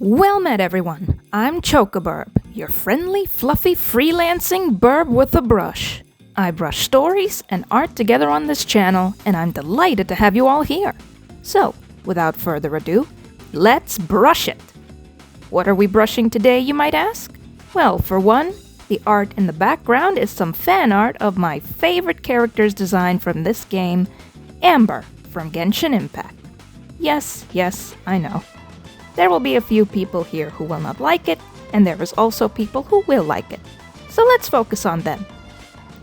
Well met, everyone. I'm Chocobirb, your friendly, fluffy, freelancing burb with a brush. I brush stories and art together on this channel, and I'm delighted to have you all here. So, without further ado, let's brush it! What are we brushing today, you might ask? Well, for one, the art in the background is some fan art of my favorite character's design from this game, Amber from Genshin Impact. Yes, I know. There will be a few people here who will not like it, and there is also people who will like it. So let's focus on them.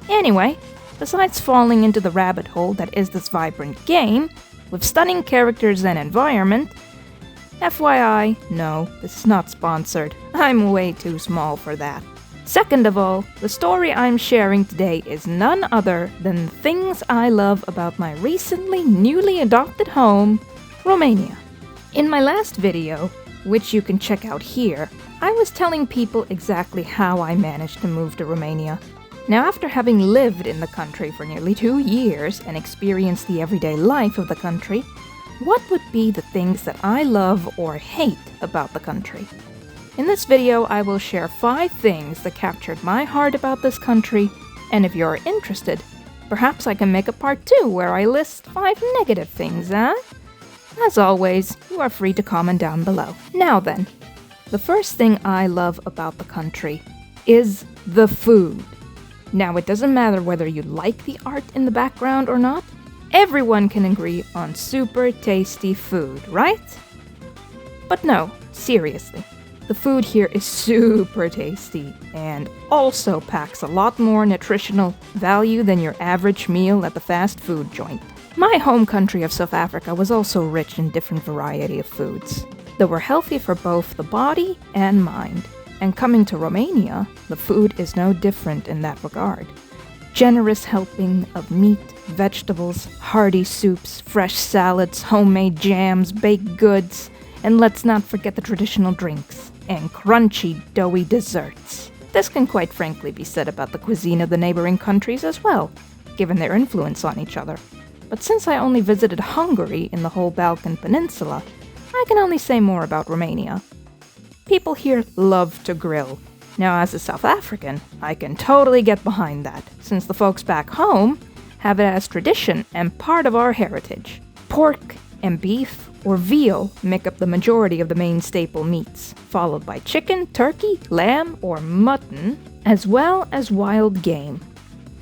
Anyway, besides falling into the rabbit hole that is this vibrant game, with stunning characters and environment, FYI, no, this is not sponsored. I'm way too small for that. Second of all, the story I'm sharing today is none other than the things I love about my recently newly adopted home, Romania. In my last video, which you can check out here, I was telling people exactly how I managed to move to Romania. Now, after having lived in the country for nearly 2 years and experienced the everyday life of the country, what would be the things that I love or hate about the country? In this video, I will share 5 things that captured my heart about this country, and if you're interested, perhaps I can make a part 2 where I list 5 negative things, huh? As always, you are free to comment down below. Now then, the first thing I love about the country is the food. Now, it doesn't matter whether you like the art in the background or not, everyone can agree on super tasty food, right? But no, seriously, the food here is super tasty and also packs a lot more nutritional value than your average meal at the fast food joint. My home country of South Africa was also rich in different variety of foods that were healthy for both the body and mind. And coming to Romania, the food is no different in that regard. Generous helping of meat, vegetables, hearty soups, fresh salads, homemade jams, baked goods, and let's not forget the traditional drinks and crunchy, doughy desserts. This can quite frankly be said about the cuisine of the neighboring countries as well, given their influence on each other. But since I only visited Hungary in the whole Balkan Peninsula, I can only say more about Romania. People here love to grill. Now, as a South African, I can totally get behind that, since the folks back home have it as tradition and part of our heritage. Pork and beef or veal make up the majority of the main staple meats, followed by chicken, turkey, lamb, or mutton, as well as wild game.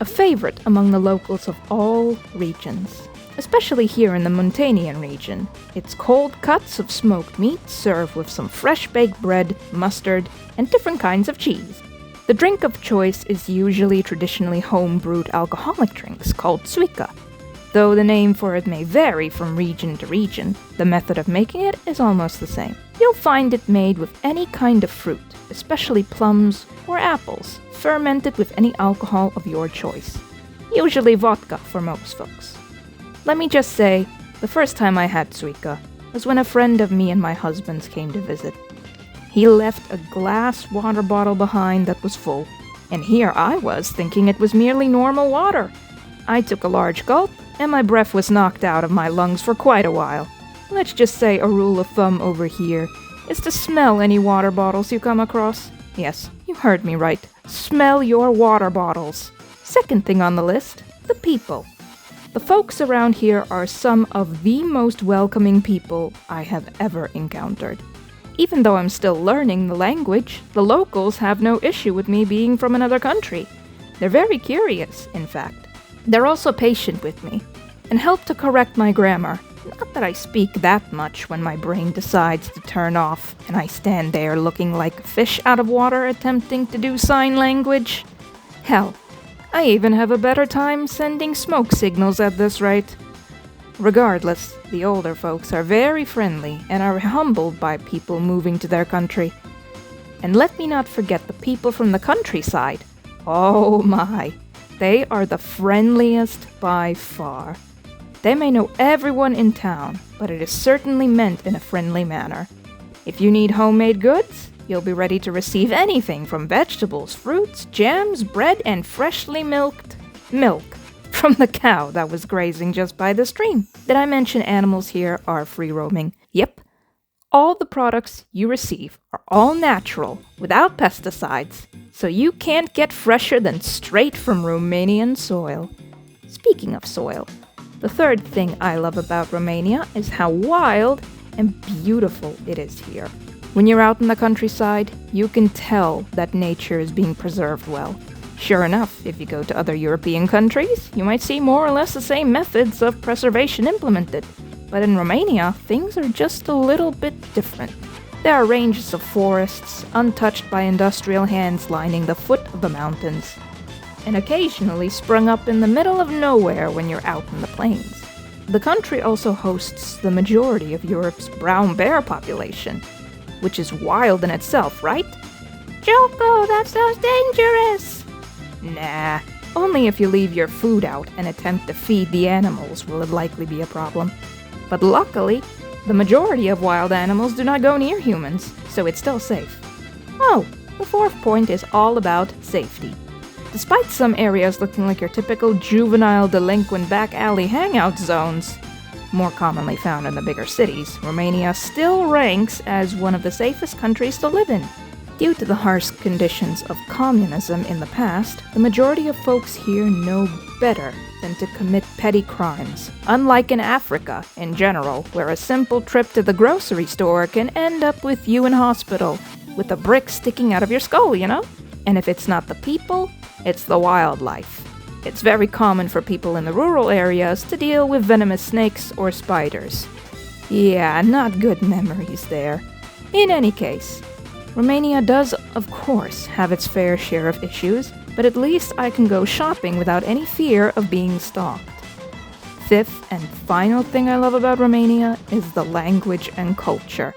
A favorite among the locals of all regions, especially here in the Montanian region. It's cold cuts of smoked meat served with some fresh baked bread, mustard, and different kinds of cheese. The drink of choice is usually traditionally home-brewed alcoholic drinks called suika. Though the name for it may vary from region to region, the method of making it is almost the same. You'll find it made with any kind of fruit, especially plums or apples, fermented with any alcohol of your choice. Usually vodka for most folks. Let me just say, the first time I had suika was when a friend of me and my husband's came to visit. He left a glass water bottle behind that was full, and here I was thinking it was merely normal water. I took a large gulp, and my breath was knocked out of my lungs for quite a while. Let's just say a rule of thumb over here is to smell any water bottles you come across. Yes, you heard me right. Smell your water bottles. Second thing on the list, the people. The folks around here are some of the most welcoming people I have ever encountered. Even though I'm still learning the language, the locals have no issue with me being from another country. They're very curious, in fact. They're also patient with me and help to correct my grammar. Not that I speak that much when my brain decides to turn off and I stand there looking like a fish out of water attempting to do sign language. Hell, I even have a better time sending smoke signals at this rate. Regardless, the older folks are very friendly and are humbled by people moving to their country. And let me not forget the people from the countryside. Oh my, they are the friendliest by far. They may know everyone in town, but it is certainly meant in a friendly manner. If you need homemade goods, you'll be ready to receive anything from vegetables, fruits, jams, bread, and freshly milked milk from the cow that was grazing just by the stream. Did I mention animals here are free roaming? Yep, All the products you receive are all natural, without pesticides, so you can't get fresher than straight from Romanian soil. Speaking of soil, the third thing I love about Romania is how wild and beautiful it is here. When you're out in the countryside, you can tell that nature is being preserved well. Sure enough, if you go to other European countries, you might see more or less the same methods of preservation implemented. But in Romania, things are just a little bit different. There are ranges of forests, untouched by industrial hands, lining the foot of the mountains, and occasionally sprung up in the middle of nowhere when you're out in the plains. The country also hosts the majority of Europe's brown bear population, which is wild in itself, right? Choco, that sounds dangerous! Nah, only if you leave your food out and attempt to feed the animals will it likely be a problem. But luckily, the majority of wild animals do not go near humans, so it's still safe. Oh, the fourth point is all about safety. Despite some areas looking like your typical juvenile delinquent back alley hangout zones, more commonly found in the bigger cities, Romania still ranks as one of the safest countries to live in. Due to the harsh conditions of communism in the past, the majority of folks here know better than to commit petty crimes, unlike in Africa in general, where a simple trip to the grocery store can end up with you in hospital, with a brick sticking out of your skull, you know? And if it's not the people, it's the wildlife. It's very common for people in the rural areas to deal with venomous snakes or spiders. Yeah, not good memories there. In any case, Romania does, of course, have its fair share of issues, but at least I can go shopping without any fear of being stalked. Fifth and final thing I love about Romania is the language and culture.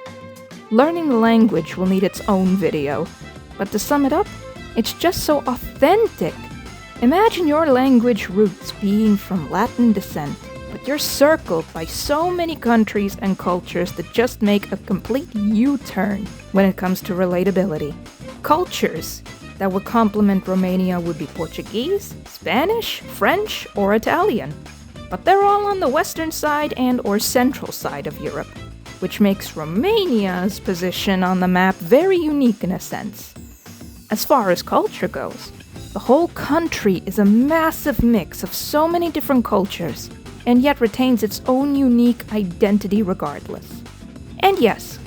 Learning the language will need its own video, but to sum it up, it's just so authentic. Imagine your language roots being from Latin descent, but you're circled by so many countries and cultures that just make a complete U-turn when it comes to relatability. Cultures that would complement Romania would be Portuguese, Spanish, French, or Italian. But they're all on the western side and/or central side of Europe, which makes Romania's position on the map very unique in a sense. As far as culture goes, the whole country is a massive mix of so many different cultures, and yet retains its own unique identity regardless. And yes,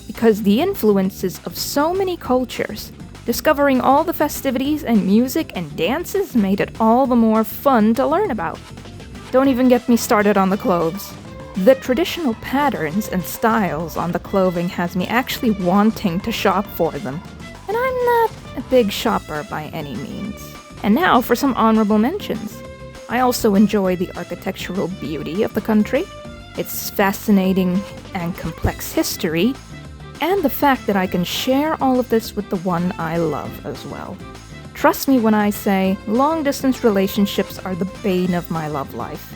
because the influences of so many cultures, discovering all the festivities and music and dances made it all the more fun to learn about. Don't even get me started on the clothes. The traditional patterns and styles on the clothing has me actually wanting to shop for them. And I'm not a big shopper by any means. And now for some honorable mentions. I also enjoy the architectural beauty of the country, its fascinating and complex history, and the fact that I can share all of this with the one I love as well. Trust me when I say long-distance relationships are the bane of my love life.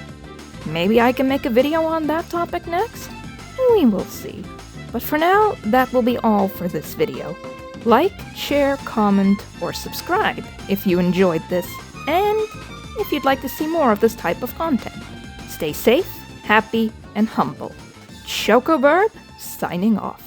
Maybe I can make a video on that topic next? We will see. But for now, that will be all for this video. Like, share, comment, or subscribe if you enjoyed this, and if you'd like to see more of this type of content. Stay safe, happy, and humble. Chocobirb, signing off.